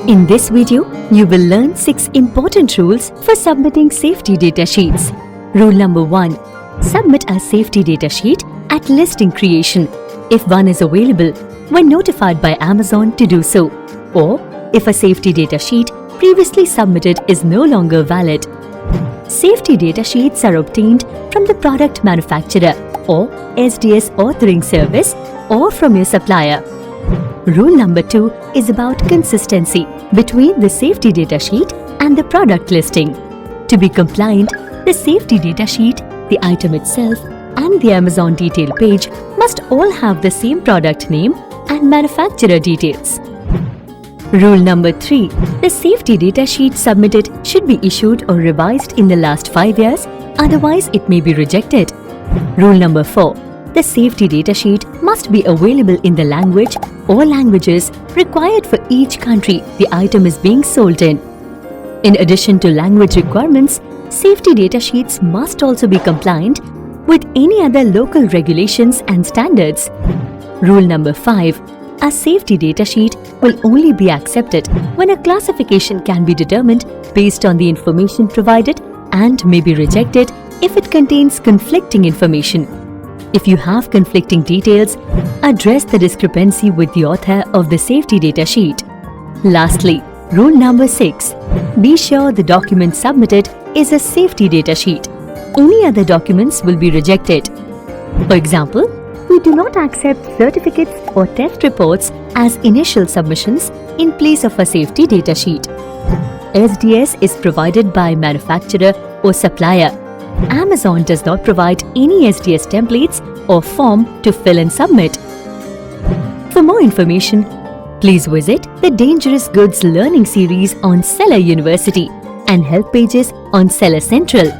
In this video, you will learn 6 important rules for submitting safety data sheets. Rule number 1. Submit a safety data sheet at listing creation if one is available when notified by Amazon to do so, or if a safety data sheet previously submitted is no longer valid. Safety data sheets are obtained from the product manufacturer or SDS authoring service or from your supplier. Rule number 2 is about consistency between the safety data sheet and the product listing. To be compliant, the safety data sheet, the item itself, and the Amazon detail page must all have the same product name and manufacturer details. Rule number 3. The safety data sheet submitted should be issued or revised in the last 5 years, otherwise it may be rejected. Rule number 4. The safety data sheet must be available in the language or languages required for each country the item is being sold in. In addition to language requirements, safety data sheets must also be compliant with any other local regulations and standards. Rule number 5. A safety data sheet will only be accepted when a classification can be determined based on the information provided and may be rejected if it contains conflicting information. If you have conflicting details, address the discrepancy with the author of the safety data sheet. Lastly, rule number 6. Be sure the document submitted is a safety data sheet. Any other documents will be rejected. For example, we do not accept certificates or test reports as initial submissions in place of a safety data sheet. SDS is provided by manufacturer or supplier. Amazon does not provide any SDS templates or form to fill and submit. For more information, please visit the Dangerous Goods Learning Series on Seller University and help pages on Seller Central.